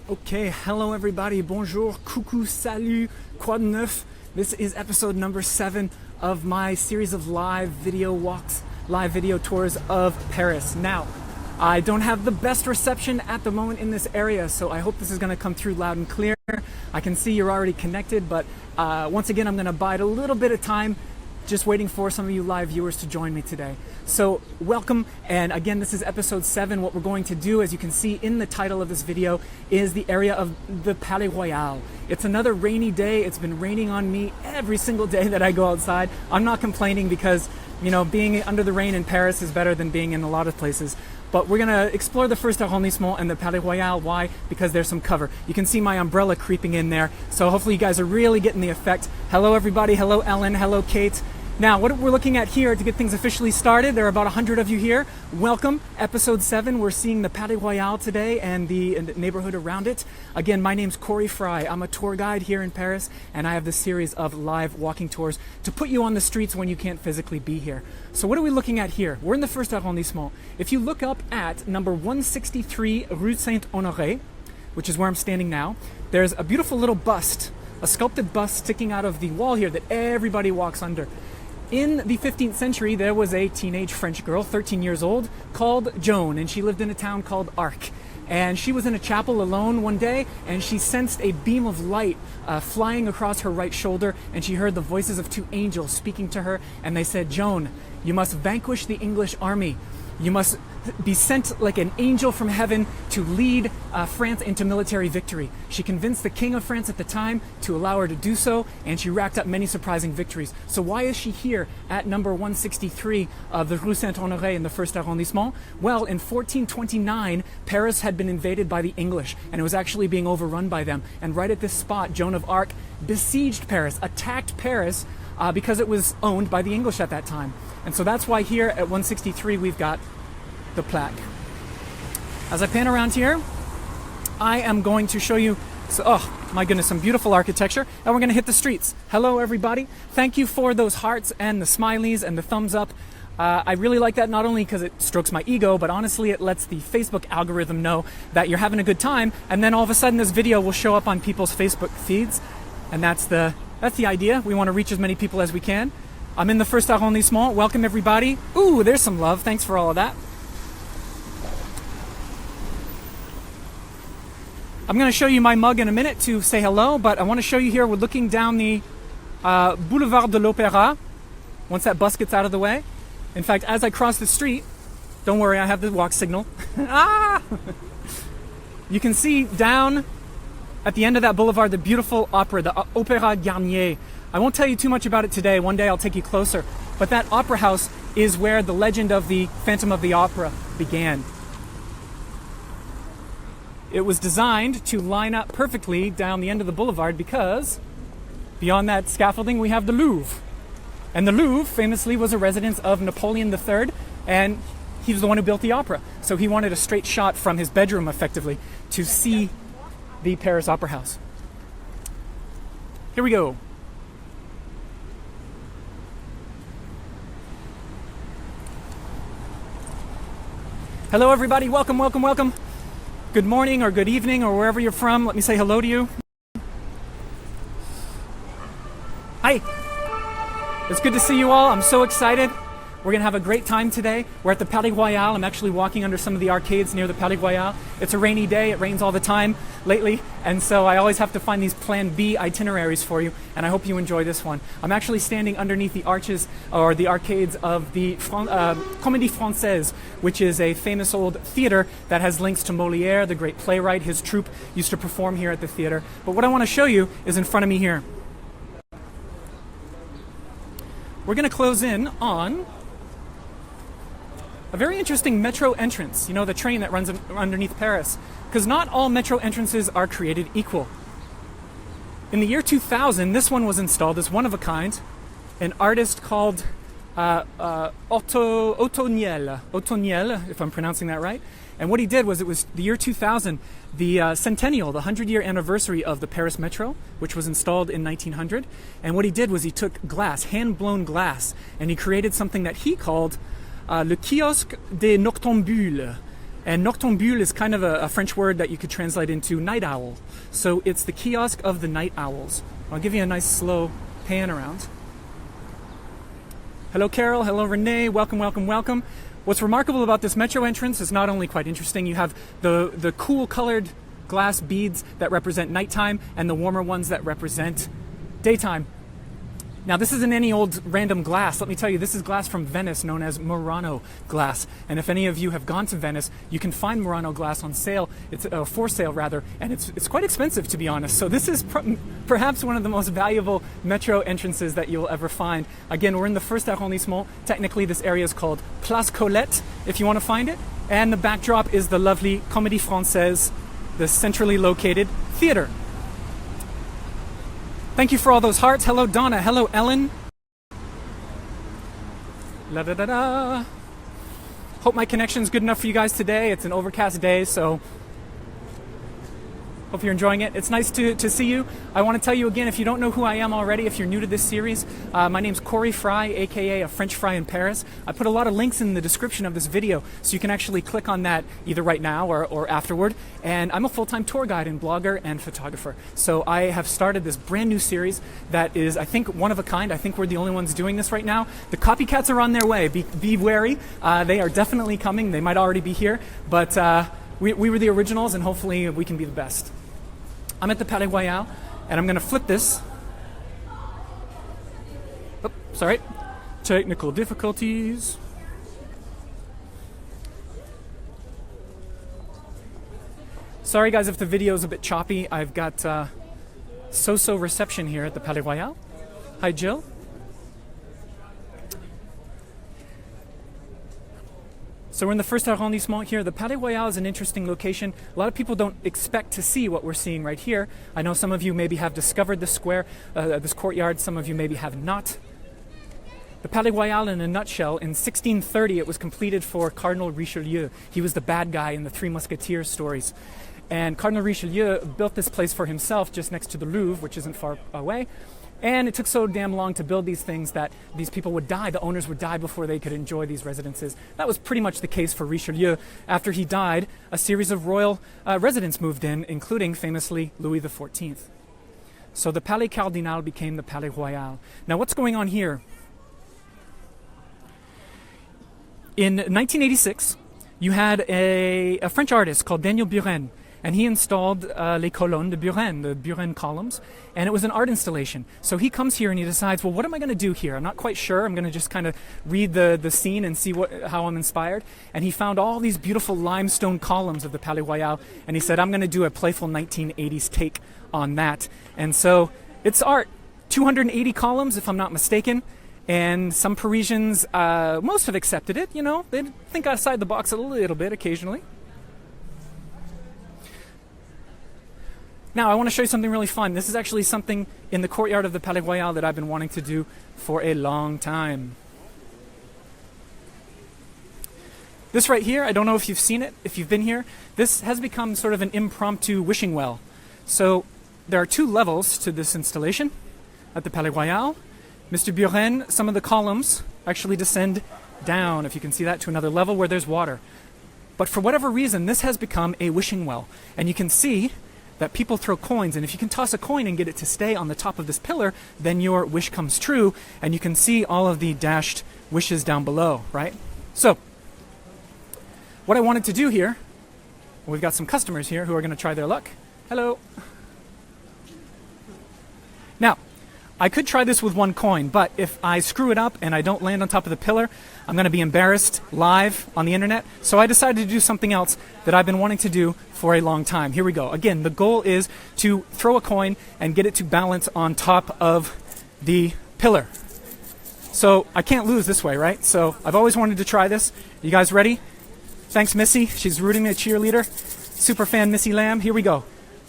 Okay, hello everybody, bonjour, coucou, salut, quoi de neuf? This is episode number 7 of my series of live video walks, live video tours of Paris. Now, I don't have the best reception at the moment in this area, so I hope this is going to come through loud and clear. I can see you're already connected, but once again, I'm going to bide a little bit of time, just waiting for some of you live viewers to join me today. So welcome, and again, this is episode 7. What we're going to do, as you can see in the title of this video, is the area of the Palais Royal. It's another rainy day. It's been raining on me every single day that I go outside. I'm not complaining because, you know, being under the rain in Paris is better than being in a lot of places. But we're going to explore the first arrondissement and the Palais Royal. Why? Because there's some cover. You can see my umbrella creeping in there. So hopefully you guys are really getting the effect. Hello everybody. Hello Ellen. Hello Kate. Now, what we're looking at here to get things officially started, there are about 100 of you here. Welcome, episode 7. We're seeing the Palais Royal today and the neighborhood around it. Again, my name's Corey Fry. I'm a tour guide here in Paris, and I have this series of live walking tours to put you on the streets when you can't physically be here. So what are we looking at here? We're in the first arrondissement. If you look up at number 163 Rue Saint-Honoré, which is where I'm standing now, there's a beautiful little bust, a sculpted bust sticking out of the wall here that everybody walks under. In the 15th century, there was a teenage French girl, 13 years old, called Joan, and she lived in a town called Arques. And she was in a chapel alone one day, and she sensed a beam of light flying across her right shoulder, and she heard the voices of 2 angels speaking to her, and they said, "Joan, you must vanquish the English army. You must be sent like an angel from heaven to lead France into military victory." She convinced the king of France at the time to allow her to do so, and she racked up many surprising victories. So why is she here at number 163 of the Rue Saint-Honoré in the first arrondissement? Well, in 1429, Paris had been invaded by the English, and it was actually being overrun by them. And right at this spot, Joan of Arc besieged Paris, attacked Paris, because it was owned by the English at that time. And so that's why here at 163 we've got the plaque. As I pan around here, I am going to show you, oh my goodness, some beautiful architecture, and we're going to hit the streets. Hello everybody. Thank you for those hearts and the smileys and the thumbs up. I really like that, not only because it strokes my ego, but honestly it lets the Facebook algorithm know that you're having a good time, and then all of a sudden this video will show up on people's Facebook feeds, and that's the idea. We want to reach as many people as we can. I'm in the first arrondissement. Welcome everybody. Ooh, there's some love. Thanks for all of that. I'm going to show you my mug in a minute to say hello, but I want to show you here, we're looking down the Boulevard de l'Opéra, once that bus gets out of the way. In fact, as I cross the street, don't worry, I have the walk signal. You can see down at the end of that boulevard the beautiful opera, the Opéra Garnier. I won't tell you too much about it today. One day I'll take you closer. But that opera house is where the legend of the Phantom of the Opera began. It was designed to line up perfectly down the end of the boulevard because beyond that scaffolding we have the Louvre. And the Louvre famously was a residence of Napoleon III, and he was the one who built the opera. So he wanted a straight shot from his bedroom effectively to see the Paris Opera House. Here we go. Hello everybody, welcome, welcome, welcome. Good morning or good evening or wherever you're from. Let me say hello to you. Hi. It's good to see you all. I'm so excited. We're going to have a great time today. We're at the Palais Royal. I'm actually walking under some of the arcades near the Palais Royal. It's a rainy day. It rains all the time lately. And so I always have to find these plan B itineraries for you. And I hope you enjoy this one. I'm actually standing underneath the arches or the arcades of the Comedie Francaise, which is a famous old theater that has links to Molière, the great playwright. His troupe used to perform here at the theater. But what I want to show you is in front of me here. We're going to close in on a very interesting metro entrance, you know, the train that runs underneath Paris, because not all metro entrances are created equal. In the year 2000, this one was installed as one of a kind. An artist called Otoniel, if I'm pronouncing that right. And what he did was, it was the year 2000, the centennial, the 100-year anniversary of the Paris Metro, which was installed in 1900. And what he did was he took glass, hand-blown glass, and he created something that he called le kiosque des noctambules. And noctambule is kind of a French word that you could translate into night owl. So it's the kiosk of the night owls. I'll give you a nice slow pan around. Hello Carol, hello Renee, welcome, welcome, welcome. What's remarkable about this metro entrance is not only quite interesting, you have the cool colored glass beads that represent nighttime and the warmer ones that represent daytime. Now this isn't any old random glass. Let me tell you, this is glass from Venice known as Murano glass. And if any of you have gone to Venice, you can find Murano glass on sale. It's for sale rather, and it's quite expensive to be honest. So this is perhaps one of the most valuable metro entrances that you'll ever find. Again, we're in the first arrondissement. Technically this area is called Place Colette if you want to find it. And the backdrop is the lovely Comedie Francaise, the centrally located theater. Thank you for all those hearts. Hello, Donna. Hello, Ellen. La da da da. Hope my connection's good enough for you guys today. It's an overcast day, so hope you're enjoying it. It's nice to see you. I want to tell you again, if you don't know who I am already, if you're new to this series, my name's Corey Fry, aka a French fry in Paris. I put a lot of links in the description of this video, so you can actually click on that either right now or afterward. And I'm a full-time tour guide and blogger and photographer. So I have started this brand new series that is, I think, one of a kind. I think we're the only ones doing this right now. The copycats are on their way. Be wary. They are definitely coming. They might already be here, but we were the originals, and hopefully we can be the best. I'm at the Palais Royal, and I'm going to flip this. Oh, sorry. Technical difficulties. Sorry guys if the video is a bit choppy. I've got so-so reception here at the Palais Royal. Hi Jill. So we're in the first arrondissement here. The Palais Royal is an interesting location. A lot of people don't expect to see what we're seeing right here. I know some of you maybe have discovered this square, this courtyard. Some of you maybe have not. The Palais Royal, in a nutshell, in 1630 it was completed for Cardinal Richelieu. He was the bad guy in the Three Musketeers stories. And Cardinal Richelieu built this place for himself just next to the Louvre, which isn't far away. And it took so damn long to build these things that these people would die. The owners would die before they could enjoy these residences. That was pretty much the case for Richelieu. After he died, a series of royal residents moved in, including famously Louis XIV. So the Palais Cardinal became the Palais Royal. Now what's going on here? In 1986, you had a French artist called Daniel Buren, and he installed les colonnes de Buren, the Buren columns, and it was an art installation. So he comes here and he decides, well, what am I going to do here? I'm not quite sure. I'm going to just kind of read the scene and see how I'm inspired. And he found all these beautiful limestone columns of the Palais Royal, and he said, I'm going to do a playful 1980s take on that. And so it's art. 280 columns, if I'm not mistaken. And some Parisians, most have accepted it, you know. They think outside the box a little bit occasionally. Now, I want to show you something really fun. This is actually something in the courtyard of the Palais Royal that I've been wanting to do for a long time. This right here, I don't know if you've seen it, if you've been here. This has become sort of an impromptu wishing well. So there are two levels to this installation at the Palais Royal. Mr. Buren, some of the columns actually descend down, if you can see that, to another level where there's water. But for whatever reason, this has become a wishing well. And you can see that people throw coins, and if you can toss a coin and get it to stay on the top of this pillar, then your wish comes true, and you can see all of the dashed wishes down below, right? So, what I wanted to do here, we've got some customers here who are going to try their luck. Hello. Now, I could try this with one coin, but if I screw it up and I don't land on top of the pillar, I'm going to be embarrassed live on the internet. So I decided to do something else that I've been wanting to do for a long time. Here we go. Again, the goal is to throw a coin and get it to balance on top of the pillar. So I can't lose this way, right? So I've always wanted to try this. You guys ready? Thanks, Missy. She's rooting me, a cheerleader. Super fan Missy Lamb. Here we go.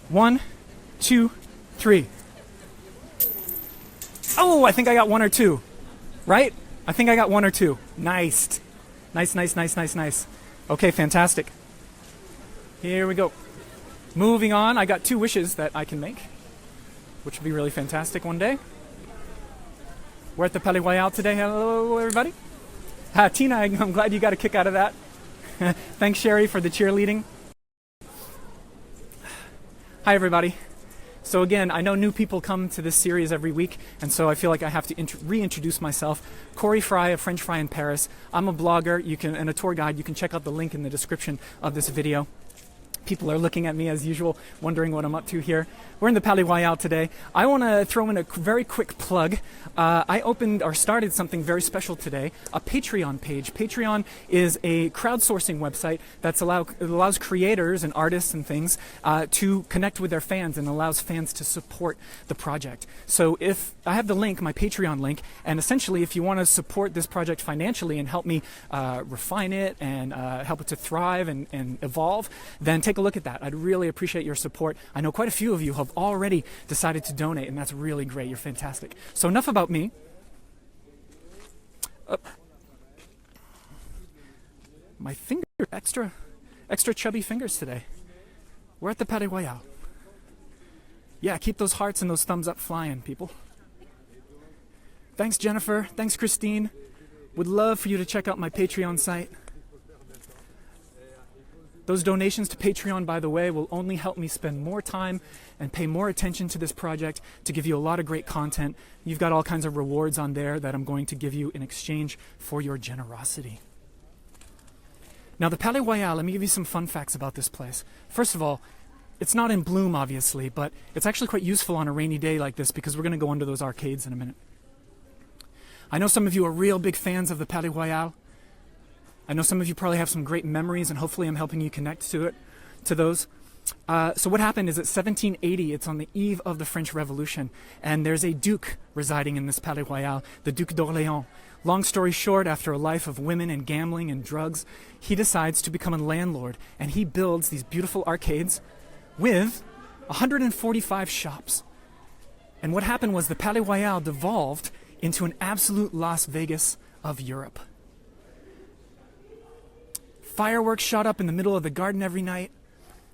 1, 2, 3. Oh, I think I got 1 or 2, right? I think I got 1 or 2. Nice. Nice, nice, nice, nice, nice. Okay, fantastic. Here we go. Moving on, I got 2 wishes that I can make, which will be really fantastic one day. We're at the Palais Royal today. Hello, everybody. Tina, I'm glad you got a kick out of that. Thanks, Sherry, for the cheerleading. Hi, everybody. So again, I know new people come to this series every week, and so I feel like I have to reintroduce myself. Corey Fry of French Fry in Paris. I'm a blogger and a tour guide. You can check out the link in the description of this video. People are looking at me as usual, wondering what I'm up to here. We're in the Palais Royal today. I want to throw in a very quick plug. I started something very special today, a Patreon page. Patreon is a crowdsourcing website that allows creators and artists and things to connect with their fans and allows fans to support the project. So if I have the link, my Patreon link, and essentially if you want to support this project financially and help me refine it and help it to thrive and evolve, then take a look at that. I'd really appreciate your support. I know quite a few of you have already decided to donate, and that's really great. You're fantastic. So enough about me. My fingers, extra chubby fingers today. We're at the Palais Royal. Yeah, keep those hearts and those thumbs up flying, people. Thanks, Jennifer. Thanks, Christine. Would love for you to check out my Patreon site. Those donations to Patreon, by the way, will only help me spend more time and pay more attention to this project to give you a lot of great content. You've got all kinds of rewards on there that I'm going to give you in exchange for your generosity. Now, the Palais Royal, let me give you some fun facts about this place. First of all, it's not in bloom, obviously, but it's actually quite useful on a rainy day like this because we're going to go under those arcades in a minute. I know some of you are real big fans of the Palais Royal. I know some of you probably have some great memories, and hopefully I'm helping you connect to those. So what happened is at 1780, it's on the eve of the French Revolution, and there's a duke residing in this Palais Royal, the Duc d'Orléans. Long story short, after a life of women and gambling and drugs, he decides to become a landlord, and he builds these beautiful arcades with 145 shops. And what happened was the Palais Royal devolved into an absolute Las Vegas of Europe. Fireworks shot up in the middle of the garden every night.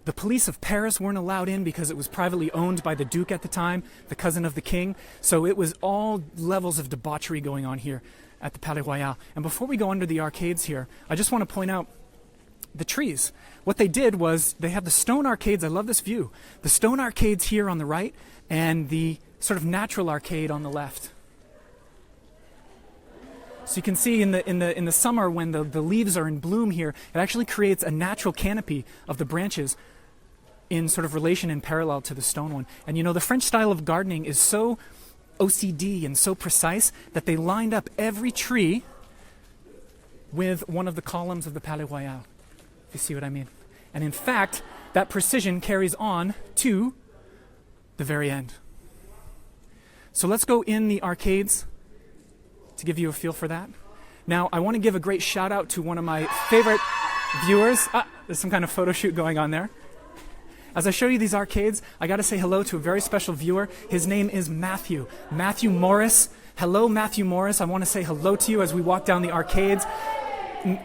The police of Paris weren't allowed in because it was privately owned by the Duke at the time, the cousin of the king. So it was all levels of debauchery going on here at the Palais Royal. And before we go under the arcades here, I just want to point out the trees. What they did was they have the stone arcades. I love this view. The stone arcades here on the right and the sort of natural arcade on the left. So you can see in the summer when the leaves are in bloom here, it actually creates a natural canopy of the branches in sort of relation and parallel to the stone one. And you know, the French style of gardening is so OCD and so precise that they lined up every tree with one of the columns of the Palais Royal, if you see what I mean. And in fact, that precision carries on to the very end. So let's go in the arcades to give you a feel for that. Now, I want to give a great shout out to one of my favorite viewers. There's some kind of photo shoot going on there. As I show you these arcades, I got to say hello to a very special viewer. His name is Matthew Morris. Hello, Matthew Morris. I want to say hello to you as we walk down the arcades.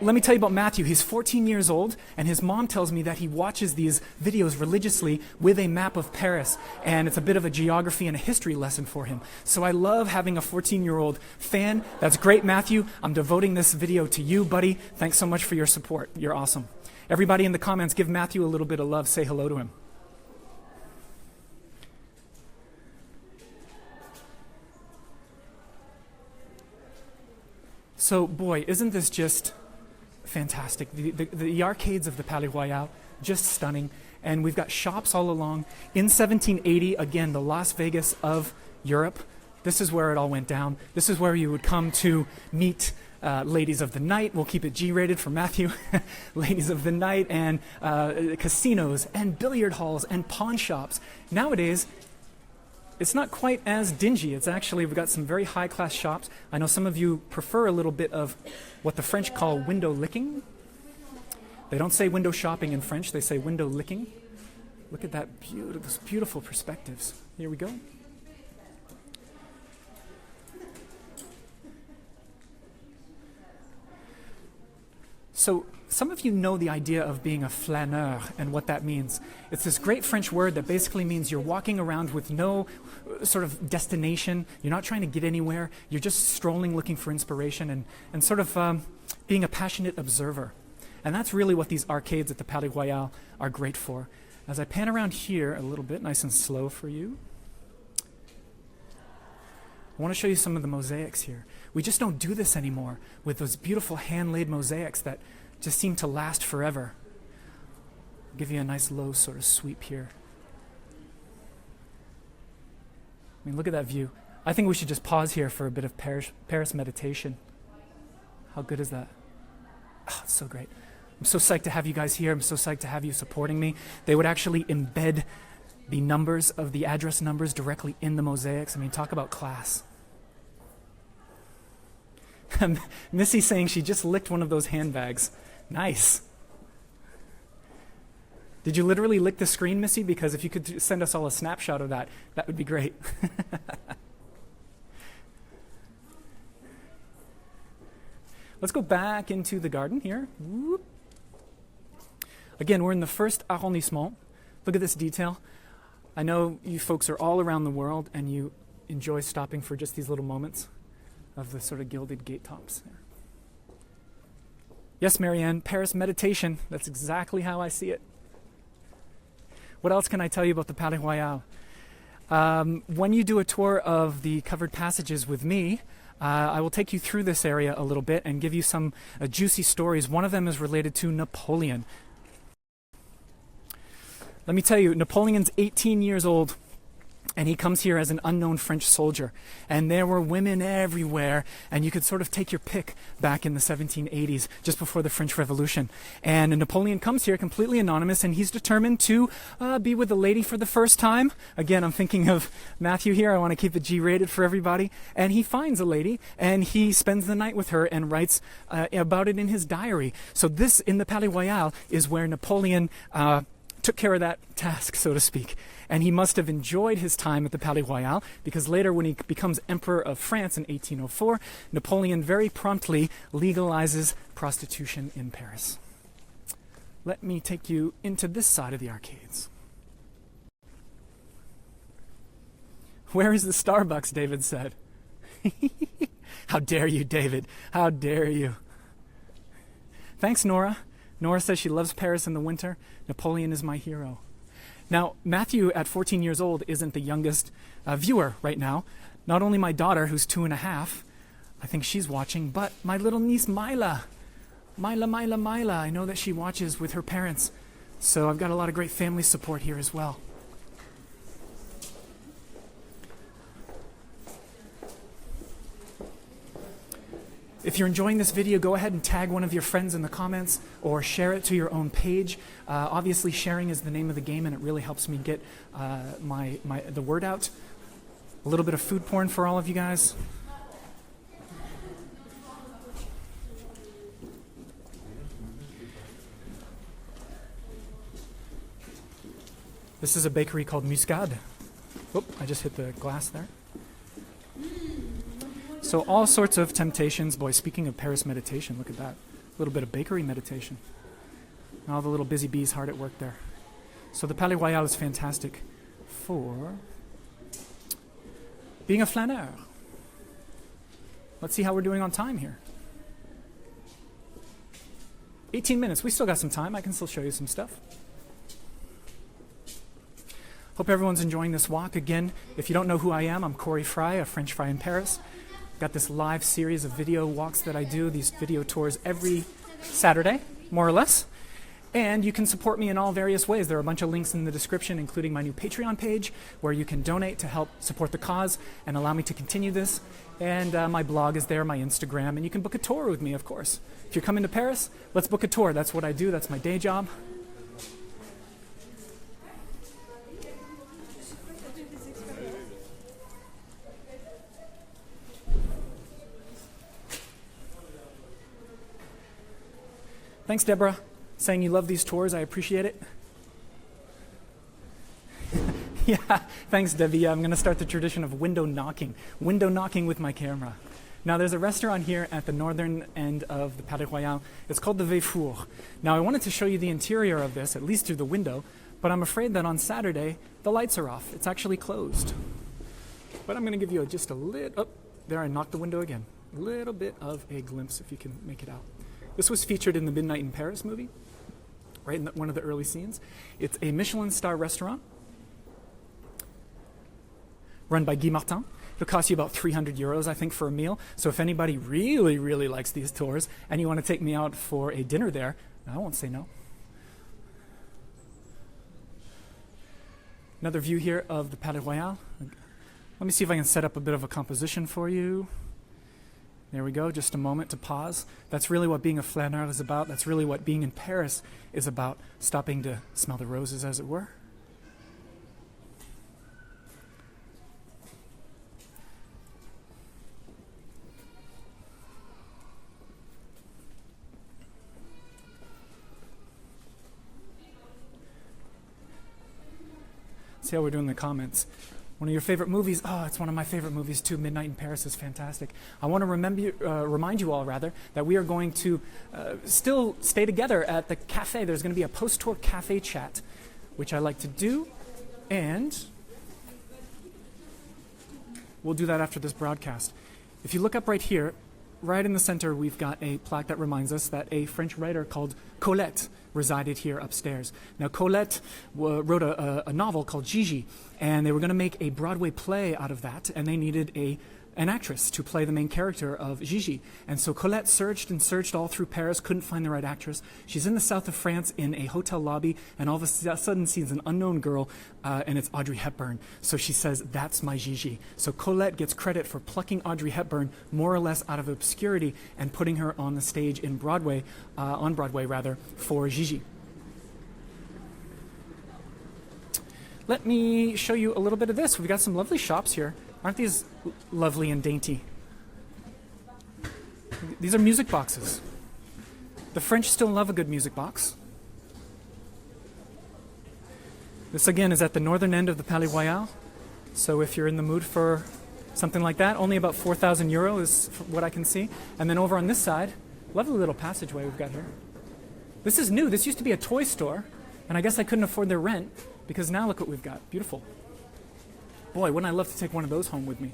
Let me tell you about Matthew. He's 14 years old, and his mom tells me that he watches these videos religiously with a map of Paris, and it's a bit of a geography and a history lesson for him. So I love having a 14-year-old fan. That's great, Matthew. I'm devoting this video to you, buddy. Thanks so much for your support. You're awesome. Everybody in the comments, give Matthew a little bit of love. Say hello to him. So, boy, isn't this just fantastic. The arcades of the Palais Royal, just stunning. And we've got shops all along. In 1780, again, the Las Vegas of Europe. This is where it all went down. This is where you would come to meet ladies of the night. We'll keep it G-rated for Matthew. Ladies of the night and casinos and billiard halls and pawn shops. Nowadays, it's not quite as dingy. It's actually, we've got some very high-class shops. I know some of you prefer a little bit of what the French call window licking. They don't say window shopping in French. They say window licking. Look at that those beautiful perspectives. Here we go. So some of you know the idea of being a flâneur and what that means. It's this great French word that basically means you're walking around with no sort of destination. You're not trying to get anywhere. You're just strolling, looking for inspiration and sort of being a passionate observer. And that's really what these arcades at the Palais Royal are great for. As I pan around here a little bit, nice and slow for you, I want to show you some of the mosaics here. We just don't do this anymore with those beautiful hand-laid mosaics that just seem to last forever. I'll give you a nice low sort of sweep here. I mean, look at that view. I think we should just pause here for a bit of Paris meditation. How good is that? Oh, it's so great. I'm so psyched to have you guys here. I'm so psyched to have you supporting me. They would actually embed the numbers of the address numbers directly in the mosaics. I mean, talk about class. Missy's saying she just licked one of those handbags. Nice. Did you literally lick the screen, Missy? Because if you could send us all a snapshot of that, that would be great. Let's go back into the garden here. Whoop. Again, we're in the first arrondissement. Look at this detail. I know you folks are all around the world and you enjoy stopping for just these little moments of the sort of gilded gate tops. Yes, Marianne, Paris meditation. That's exactly how I see it. What else can I tell you about the Palais Royal? When you do a tour of the covered passages with me, I will take you through this area a little bit and give you some juicy stories. One of them is related to Napoleon. Let me tell you, Napoleon's 18 years old, and he comes here as an unknown French soldier. And there were women everywhere, and you could sort of take your pick back in the 1780s, just before the French Revolution. And Napoleon comes here completely anonymous, and he's determined to be with a lady for the first time. Again, I'm thinking of Matthew here. I want to keep it G-rated for everybody. And he finds a lady, and he spends the night with her and writes about it in his diary. So this, in the Palais Royal, is where Napoleon took care of that task, so to speak. And he must have enjoyed his time at the Palais Royal, because later when he becomes Emperor of France in 1804, Napoleon very promptly legalizes prostitution in Paris. Let me take you into this side of the arcades. Where is the Starbucks, David said. How dare you, David? How dare you? Thanks, Nora. Nora says she loves Paris in the winter. Napoleon is my hero. Now, Matthew, at 14 years old, isn't the youngest viewer right now. Not only my daughter, who's 2.5, I think she's watching, but my little niece, Mila. Mila. I know that she watches with her parents. So I've got a lot of great family support here as well. If you're enjoying this video, go ahead and tag one of your friends in the comments or share it to your own page. Obviously, sharing is the name of the game, and it really helps me get the word out. A little bit of food porn for all of you guys. This is a bakery called Muscade. Oop, I just hit the glass there. So all sorts of temptations. Boy, speaking of Paris meditation, look at that. A little bit of bakery meditation. All the little busy bees hard at work there. So the Palais Royal is fantastic for being a flaneur. Let's see how we're doing on time here. 18 minutes. We still got some time. I can still show you some stuff. Hope everyone's enjoying this walk. Again, if you don't know who I am, I'm Corey Fry, a French fry in Paris. Got this live series of video walks that I do, these video tours every Saturday, more or less. And you can support me in all various ways. There are a bunch of links in the description, including my new Patreon page, where you can donate to help support the cause and allow me to continue this. And my blog is there, my Instagram, and you can book a tour with me, of course. If you're coming to Paris, let's book a tour. That's what I do. That's my day job. Thanks, Deborah, saying you love these tours. I appreciate it. Yeah, thanks, Debbie. Yeah, I'm going to start the tradition of window knocking with my camera. Now, there's a restaurant here at the northern end of the Palais Royal. It's called the Véfour. Now, I wanted to show you the interior of this, at least through the window, but I'm afraid that on Saturday, the lights are off. It's actually closed. But I'm going to give you just a little... Oh, there, I knocked the window again. A little bit of a glimpse, if you can make it out. This was featured in the Midnight in Paris movie, right in one of the early scenes. It's a Michelin star restaurant run by Guy Martin. It'll cost you about 300 euros, I think, for a meal. So if anybody really, really likes these tours and you want to take me out for a dinner there, I won't say no. Another view here of the Palais Royal. Let me see if I can set up a bit of a composition for you. There we go, just a moment to pause. That's really what being a flaneur is about. That's really what being in Paris is about, stopping to smell the roses, as it were. See how we're doing in the comments. One of your favorite movies? Oh, it's one of my favorite movies too. Midnight in Paris is fantastic. I want to remind you all, that we are going to still stay together at the cafe. There's going to be a post-tour cafe chat, which I like to do, and we'll do that after this broadcast. If you look up right here, right in the center, we've got a plaque that reminds us that a French writer called Colette resided here upstairs. Now, Colette wrote a novel called Gigi, and they were going to make a Broadway play out of that, and they needed an actress to play the main character of Gigi. And so Colette searched and searched all through Paris, couldn't find the right actress. She's in the south of France in a hotel lobby, and all of a sudden sees an unknown girl, and it's Audrey Hepburn. So she says, "That's my Gigi." So Colette gets credit for plucking Audrey Hepburn more or less out of obscurity and putting her on the stage in Broadway, for Gigi. Let me show you a little bit of this. We've got some lovely shops here. Aren't these lovely and dainty? These are music boxes. The French still love a good music box. This again is at the northern end of the Palais Royal. So if you're in the mood for something like that, only about 4,000 euro is what I can see. And then over on this side, lovely little passageway we've got here. This is new. This used to be a toy store, and I guess I couldn't afford their rent, because now look what we've got. Beautiful. Boy, wouldn't I love to take one of those home with me.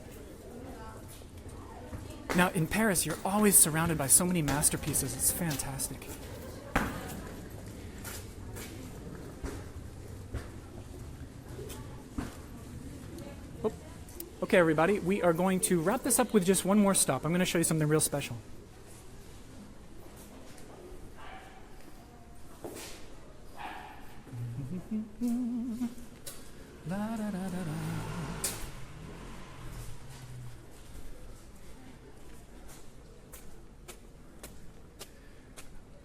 Now, in Paris, you're always surrounded by so many masterpieces. It's fantastic. Oh. Okay, everybody, we are going to wrap this up with just one more stop. I'm going to show you something real special.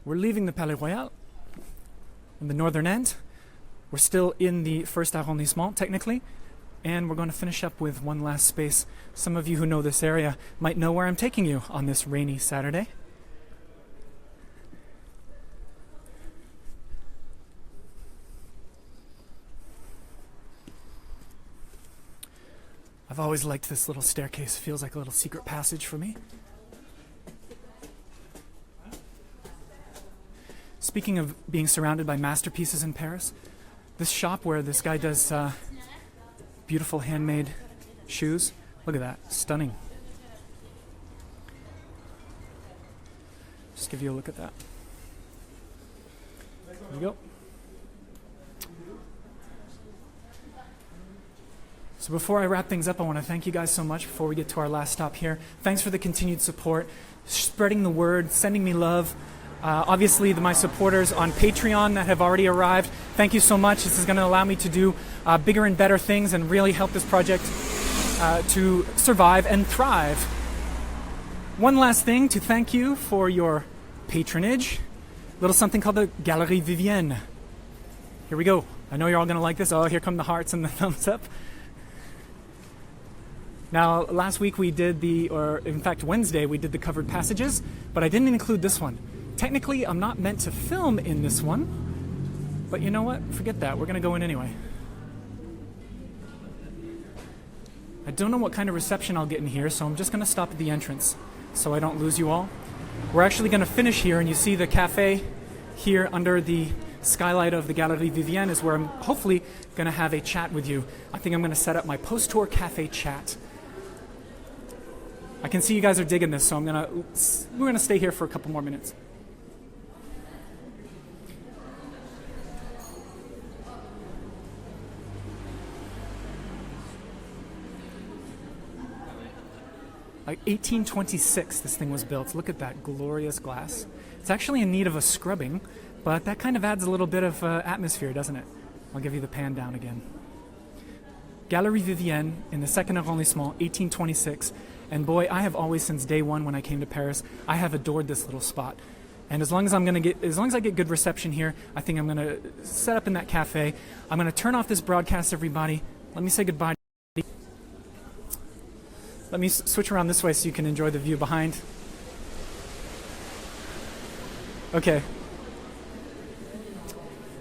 We're leaving the Palais Royal on the northern end. We're still in the first arrondissement, technically, and we're going to finish up with one last space. Some of you who know this area might know where I'm taking you on this rainy Saturday. I've always liked this little staircase. Feels like a little secret passage for me. Speaking of being surrounded by masterpieces in Paris, this shop where this guy does beautiful handmade shoes, look at that, stunning. Just give you a look at that. There we go. So before I wrap things up, I want to thank you guys so much before we get to our last stop here. Thanks for the continued support, spreading the word, sending me love. Obviously, my supporters on Patreon that have already arrived, thank you so much. This is going to allow me to do bigger and better things and really help this project to survive and thrive. One last thing to thank you for your patronage. A little something called the Galerie Vivienne. Here we go. I know you're all going to like this. Oh, here come the hearts and the thumbs up. Now, last week we did Wednesday we did the covered passages, but I didn't include this one. Technically, I'm not meant to film in this one, but you know what? Forget that. We're going to go in anyway. I don't know what kind of reception I'll get in here, so I'm just going to stop at the entrance so I don't lose you all. We're actually going to finish here, and you see the cafe here under the skylight of the Galerie Vivienne is where I'm hopefully going to have a chat with you. I think I'm going to set up my post-tour cafe chat. I can see you guys are digging this, so we're going to stay here for a couple more minutes. Like 1826 this thing was built. Look at that glorious glass. It's actually in need of a scrubbing, but that kind of adds a little bit of atmosphere, doesn't it? I'll give you the pan down again. Galerie Vivienne in the second arrondissement, 1826. And boy, I have always, since day one when I came to Paris, I have adored this little spot. And as long as I get good reception here, I think I'm gonna set up in that cafe. I'm gonna turn off this broadcast, everybody. Let me say goodbye. Let me switch around this way so you can enjoy the view behind. Okay.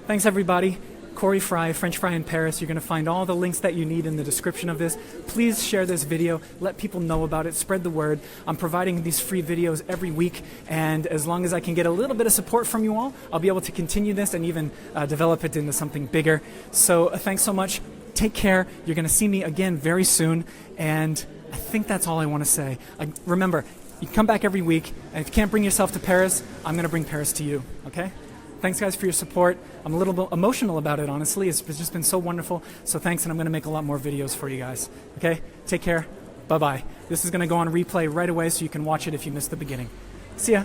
Thanks, everybody. Corey Fry, French Fry in Paris. You're going to find all the links that you need in the description of this. Please share this video. Let people know about it. Spread the word. I'm providing these free videos every week, and as long as I can get a little bit of support from you all, I'll be able to continue this and even develop it into something bigger. So thanks so much. Take care. You're going to see me again very soon, and I think that's all I want to say. Remember, you can come back every week, and if you can't bring yourself to Paris, I'm going to bring Paris to you, okay? Thanks, guys, for your support. I'm a little bit emotional about it, honestly. It's just been so wonderful. So thanks, and I'm going to make a lot more videos for you guys. Okay? Take care. Bye-bye. This is going to go on replay right away so you can watch it if you missed the beginning. See ya.